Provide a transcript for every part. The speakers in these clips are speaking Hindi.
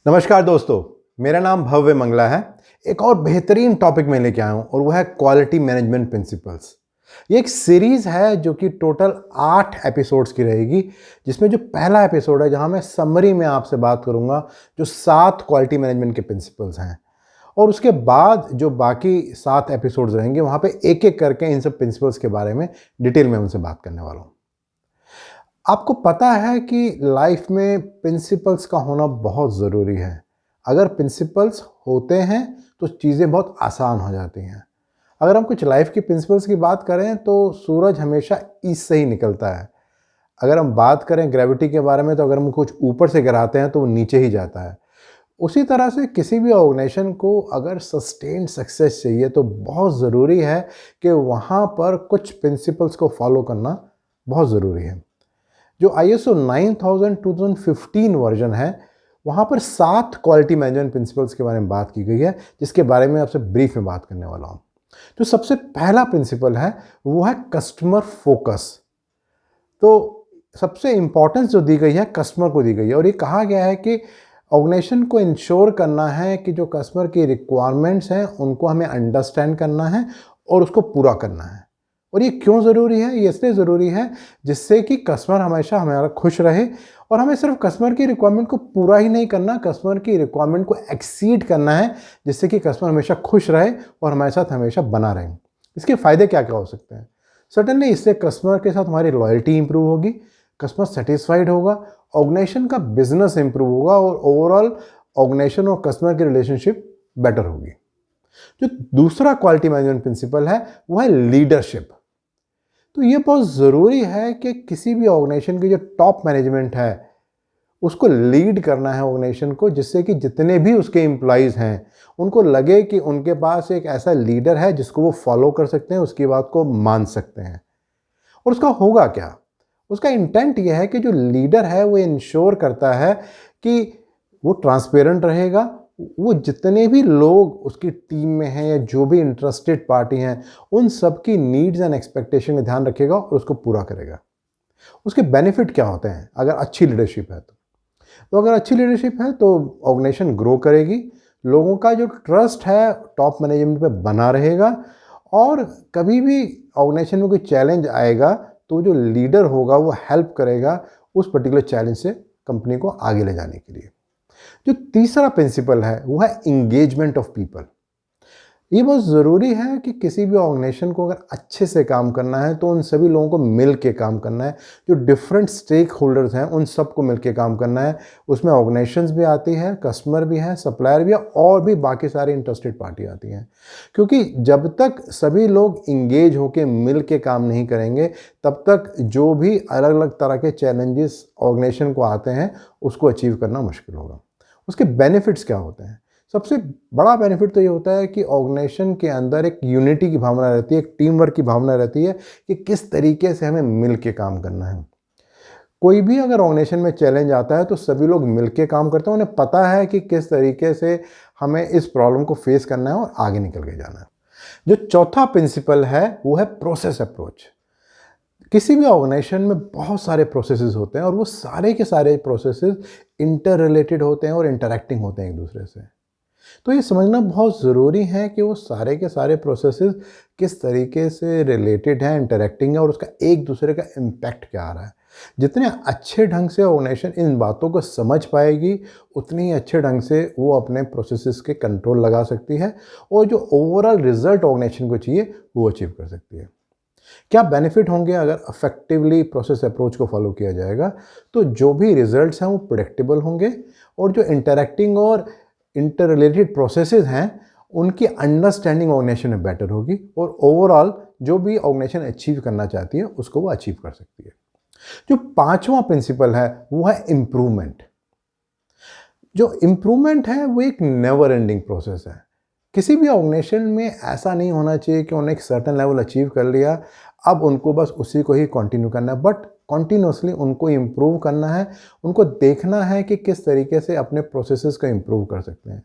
नमस्कार दोस्तों, मेरा नाम भव्य मंगला है। एक और बेहतरीन टॉपिक मैं लेके आया हूँ और वह है क्वालिटी मैनेजमेंट प्रिंसिपल्स। ये एक सीरीज़ है जो कि टोटल 8 एपिसोड्स की रहेगी, जिसमें जो पहला एपिसोड है जहाँ मैं समरी में आपसे बात करूँगा जो 7 क्वालिटी मैनेजमेंट के प्रिंसिपल्स हैं, और उसके बाद जो बाकी 7 एपिसोड्स रहेंगे वहाँ पे एक-एक करके इन सब प्रिंसिपल्स के बारे में डिटेल में उनसे बात करने वाला हूँ। आपको पता है कि लाइफ में प्रिंसिपल्स का होना बहुत ज़रूरी है। अगर प्रिंसिपल्स होते हैं तो चीज़ें बहुत आसान हो जाती हैं। अगर हम कुछ लाइफ की प्रिंसिपल्स की बात करें तो सूरज हमेशा ईस्ट से ही निकलता है। अगर हम बात करें ग्रेविटी के बारे में तो अगर हम कुछ ऊपर से गिराते हैं तो वो नीचे ही जाता है। उसी तरह से किसी भी ऑर्गेनाइजेशन को अगर सस्टेन्ड सक्सेस चाहिए तो बहुत ज़रूरी है कि वहाँ पर कुछ प्रिंसिपल्स को फॉलो करना बहुत ज़रूरी है। जो ISO 9000 2015 वर्जन है, वहाँ पर 7 क्वालिटी मैनेजमेंट प्रिंसिपल्स के बारे में बात की गई है, जिसके बारे में आपसे ब्रीफ में बात करने वाला हूँ। जो सबसे पहला प्रिंसिपल है वो है कस्टमर फोकस। तो सबसे इम्पोर्टेंस जो दी गई है कस्टमर को दी गई है, और ये कहा गया है कि ऑर्गेनाइजेशन को इंश्योर करना है कि जो कस्टमर की रिक्वायरमेंट्स हैं उनको हमें अंडरस्टैंड करना है और उसको पूरा करना है। और ये क्यों ज़रूरी है? ये इसलिए ज़रूरी है जिससे कि कस्टमर हमेशा हमारा खुश रहे, और हमें सिर्फ कस्टमर की रिक्वायरमेंट को पूरा ही नहीं करना, कस्टमर की रिक्वायरमेंट को एक्सीड करना है, जिससे कि कस्टमर हमेशा खुश रहे और हमारे साथ हमेशा बना रहे। इसके फ़ायदे क्या क्या हो सकते हैं? सर्टेनली इससे कस्टमर के साथ हमारी लॉयल्टी इंप्रूव होगी, कस्टमर सेटिस्फाइड होगा, ऑर्गेनाइजेशन का बिजनेस इंप्रूव होगा और ओवरऑल ऑर्गेनाइजेशन और कस्टमर की रिलेशनशिप बेटर होगी। जो दूसरा क्वालिटी मैनेजमेंट प्रिंसिपल है वो है लीडरशिप। तो ये बहुत ज़रूरी है कि किसी भी ऑर्गेनाइजेशन की जो टॉप मैनेजमेंट है उसको लीड करना है ऑर्गेनाइजेशन को, जिससे कि जितने भी उसके एम्प्लॉइज़ हैं उनको लगे कि उनके पास एक ऐसा लीडर है जिसको वो फॉलो कर सकते हैं, उसकी बात को मान सकते हैं। और उसका होगा क्या? उसका इंटेंट ये है कि जो लीडर है वो इंश्योर करता है कि वो ट्रांसपेरेंट रहेगा, वो जितने भी लोग उसकी टीम में हैं या जो भी इंटरेस्टेड पार्टी हैं उन सब की नीड्स एंड एक्सपेक्टेशन का ध्यान रखेगा और उसको पूरा करेगा। उसके बेनिफिट क्या होते हैं अगर अच्छी लीडरशिप है? तो अगर अच्छी लीडरशिप है तो ऑर्गेनाइजेशन ग्रो करेगी, लोगों का जो ट्रस्ट है टॉप मैनेजमेंट पे बना रहेगा, और कभी भी ऑर्गेनाइजेशन में कोई चैलेंज आएगा तो जो लीडर होगा वो हेल्प करेगा उस पर्टिकुलर चैलेंज से कंपनी को आगे ले जाने के लिए। जो तीसरा प्रिंसिपल है वो है इंगेजमेंट ऑफ पीपल। ये बहुत ज़रूरी है कि किसी भी ऑर्गेनाइजेशन को अगर अच्छे से काम करना है तो उन सभी लोगों को मिल के काम करना है। जो डिफरेंट स्टेक होल्डर्स हैं उन सबको मिल के काम करना है। उसमें ऑर्गेनाइजेशंस भी आती हैं, कस्टमर भी हैं, सप्लायर भी है, और भी बाकी सारी इंटरेस्टेड पार्टी आती हैं। क्योंकि जब तक सभी लोग इंगेज होकर मिल के काम नहीं करेंगे तब तक जो भी अलग अलग तरह के चैलेंजेस ऑर्गेनाइजेशन को आते हैं उसको अचीव करना मुश्किल होगा। उसके बेनिफिट्स क्या होते हैं? सबसे बड़ा बेनिफिट तो ये होता है कि ऑर्गेनाइजेशन के अंदर एक यूनिटी की भावना रहती है, एक टीम वर्क की भावना रहती है कि किस तरीके से हमें मिल के काम करना है। कोई भी अगर ऑर्गेनाइजेशन में चैलेंज आता है तो सभी लोग मिल के काम करते हैं, उन्हें पता है कि किस तरीके से हमें इस प्रॉब्लम को फेस करना है और आगे निकल के जाना है। जो चौथा प्रिंसिपल है वो है प्रोसेस अप्रोच। किसी भी ऑर्गेनाइजेशन में बहुत सारे प्रोसेसेस होते हैं और वो सारे के सारे प्रोसेसेस इंटर रिलेटेड होते हैं और इंटरेक्टिंग होते हैं एक दूसरे से। तो ये समझना बहुत ज़रूरी है कि वो सारे के सारे प्रोसेसेस किस तरीके से रिलेटेड हैं, इंटरेक्टिंग है, और उसका एक दूसरे का इम्पैक्ट क्या आ रहा है। जितने अच्छे ढंग से ऑर्गेनाइजेशन इन बातों को समझ पाएगी उतनी ही अच्छे ढंग से वो अपने प्रोसेसेस के कंट्रोल लगा सकती है और जो ओवरऑल रिजल्ट ऑर्गेनाइजेशन को चाहिए वो अचीव कर सकती है। क्या बेनिफिट होंगे अगर इफेक्टिवली प्रोसेस अप्रोच को फॉलो किया जाएगा? तो जो भी रिजल्ट्स हैं वो प्रेडिक्टेबल होंगे, और जो इंटरेक्टिंग और इंटर रिलेटेड प्रोसेसेस हैं उनकी अंडरस्टैंडिंग ऑर्गेनाइजेशन में बेटर होगी, और ओवरऑल जो भी ऑर्गेनाइजेशन अचीव करना चाहती है उसको वो अचीव कर सकती है। जो पांचवा प्रिंसिपल है वो है इम्प्रूवमेंट। जो इम्प्रूवमेंट है वो एक नेवर एंडिंग प्रोसेस है। किसी भी ऑर्गेनाइजेशन में ऐसा नहीं होना चाहिए कि उन्होंने एक सर्टेन लेवल अचीव कर लिया, अब उनको बस उसी को ही कंटिन्यू करना है, बट कॉन्टीन्यूसली उनको इम्प्रूव करना है। उनको देखना है कि किस तरीके से अपने प्रोसेसेस को इम्प्रूव कर सकते हैं।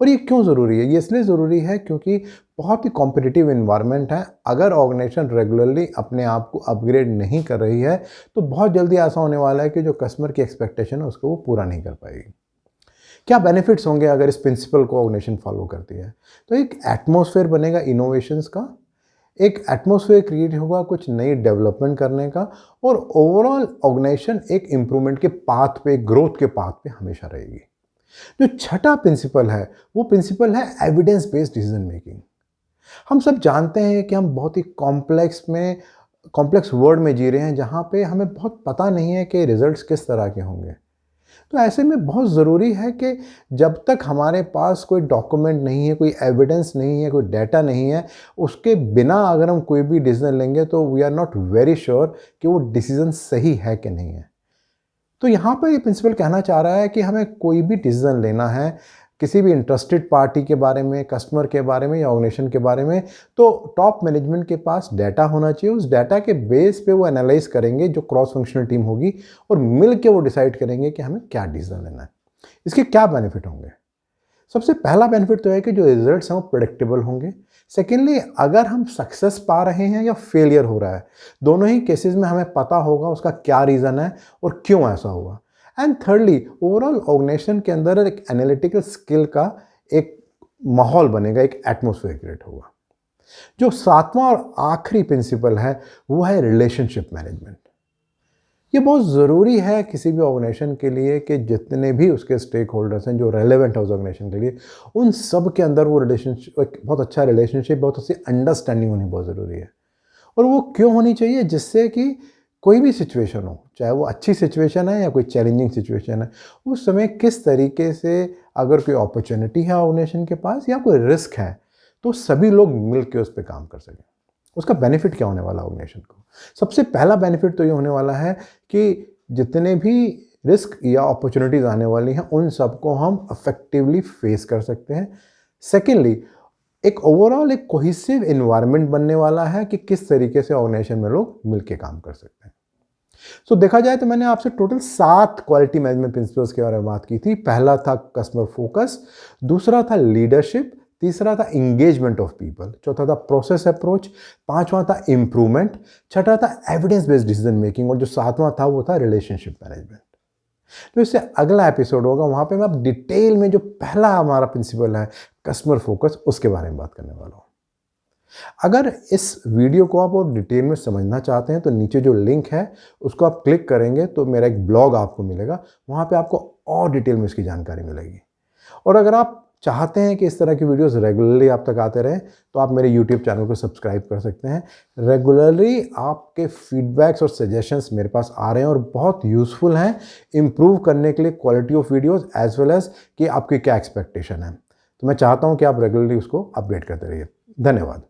और ये क्यों ज़रूरी है? ये इसलिए ज़रूरी है क्योंकि बहुत ही कॉम्पिटिटिव इन्वायरमेंट है। अगर ऑर्गेनाइजेशन रेगुलरली अपने आप को अपग्रेड नहीं कर रही है तो बहुत जल्दी ऐसा होने वाला है कि जो कस्टमर की एक्सपेक्टेशन है उसको वो पूरा नहीं कर पाएगी। क्या बेनिफिट्स होंगे अगर इस प्रिंसिपल को ऑर्गेनाइजेशन फॉलो करती है? तो एक एटमॉस्फेयर बनेगा इनोवेशंस का, एक एटमॉस्फेयर क्रिएट होगा कुछ नई डेवलपमेंट करने का, और ओवरऑल ऑर्गेनाइजेशन एक इम्प्रूवमेंट के पाथ पे, ग्रोथ के पाथ पे हमेशा रहेगी। जो छठा प्रिंसिपल है वो प्रिंसिपल है एविडेंस बेस्ड डिसीजन मेकिंग। हम सब जानते हैं कि हम बहुत ही कॉम्प्लेक्स वर्ल्ड में जी रहे हैं जहाँ पे हमें बहुत पता नहीं है कि रिजल्ट्स किस तरह के होंगे। तो ऐसे में बहुत ज़रूरी है कि जब तक हमारे पास कोई डॉक्यूमेंट नहीं है, कोई एविडेंस नहीं है, कोई डाटा नहीं है, उसके बिना अगर हम कोई भी डिसीजन लेंगे तो we are not very sure कि वो डिसीजन सही है कि नहीं है। तो यहाँ पर ये प्रिंसिपल कहना चाह रहा है कि हमें कोई भी डिसीजन लेना है किसी भी इंटरेस्टेड पार्टी के बारे में, कस्टमर के बारे में या ऑर्गेनाइजेशन के बारे में, तो टॉप मैनेजमेंट के पास डाटा होना चाहिए। उस डाटा के बेस पे वो एनालाइज करेंगे, जो क्रॉस फंक्शनल टीम होगी, और मिल के वो डिसाइड करेंगे कि हमें क्या डिसीजन लेना है। इसके क्या बेनिफिट होंगे? सबसे पहला बेनिफिट तो है कि जो रिजल्ट्स हैं वो प्रेडिक्टेबल होंगे। सेकेंडली, अगर हम सक्सेस पा रहे हैं या फेलियर हो रहा है, दोनों ही केसेस में हमें पता होगा उसका क्या रीज़न है और क्यों ऐसा हुआ। एंड थर्डली, ओवरऑल ऑर्गेनाइजेशन के अंदर एक एनालिटिकल स्किल का एक माहौल बनेगा, एक एटमॉस्फेयर क्रिएट होगा। जो सातवां और आखिरी प्रिंसिपल है वो है रिलेशनशिप मैनेजमेंट। ये बहुत ज़रूरी है किसी भी ऑर्गेनाइजेशन के लिए कि जितने भी उसके स्टेक होल्डर्स हैं जो रेलेवेंट है उस ऑर्गेनाइजेशन के लिए, उन सब के अंदर वो रिलेशनशिप, एक बहुत अच्छा रिलेशनशिप, बहुत अच्छी अंडरस्टैंडिंग होनी बहुत ज़रूरी है। और वो क्यों होनी चाहिए? जिससे कि कोई भी सिचुएशन हो, चाहे वो अच्छी सिचुएशन है या कोई चैलेंजिंग सिचुएशन है, उस समय किस तरीके से, अगर कोई अपॉर्चुनिटी है ऑर्गेनाइजेशन के पास या कोई रिस्क है, तो सभी लोग मिल के उस पर काम कर सकें। उसका बेनिफिट क्या होने वाला ऑर्गेनाइजेशन को? सबसे पहला बेनिफिट तो ये होने वाला है कि जितने भी रिस्क या अपॉर्चुनिटीज़ आने वाली हैं उन सबको हम इफेक्टिवली फेस कर सकते हैं। सेकेंडली, एक ओवरऑल एक कोहेसिव एनवायरनमेंट बनने वाला है कि किस तरीके से ऑर्गेनाइजेशन में लोग मिलके काम कर सकते हैं। सो देखा जाए तो मैंने आपसे टोटल 7 क्वालिटी मैनेजमेंट प्रिंसिपल्स के बारे में बात की थी। पहला था कस्टमर फोकस, दूसरा था लीडरशिप, तीसरा था एंगेजमेंट ऑफ पीपल, चौथा था प्रोसेस अप्रोच, पांचवा था इम्प्रूवमेंट, छठा था एविडेंस बेस्ड डिसीजन मेकिंग, और जो सातवां था वो था रिलेशनशिप मैनेजमेंट। तो इससे अगला एपिसोड होगा, वहां पे मैं आप डिटेल में जो पहला हमारा प्रिंसिपल है कस्टमर फोकस, उसके बारे में बात करने वाला हूं। अगर इस वीडियो को आप और डिटेल में समझना चाहते हैं तो नीचे जो लिंक है उसको आप क्लिक करेंगे तो मेरा एक ब्लॉग आपको मिलेगा, वहाँ पे आपको और डिटेल में इसकी जानकारी मिलेगी। और अगर आप चाहते हैं कि इस तरह की वीडियोस रेगुलरली आप तक आते रहें तो आप मेरे यूट्यूब चैनल को सब्सक्राइब कर सकते हैं। रेगुलरली आपके फीडबैक्स और सजेशंस मेरे पास आ रहे हैं और बहुत यूज़फुल हैं इम्प्रूव करने के लिए quality of videos as well as कि आपकी क्या एक्सपेक्टेशन है। तो मैं चाहता हूं कि आप रेगुलरली उसको अपडेट करते रहिए। धन्यवाद।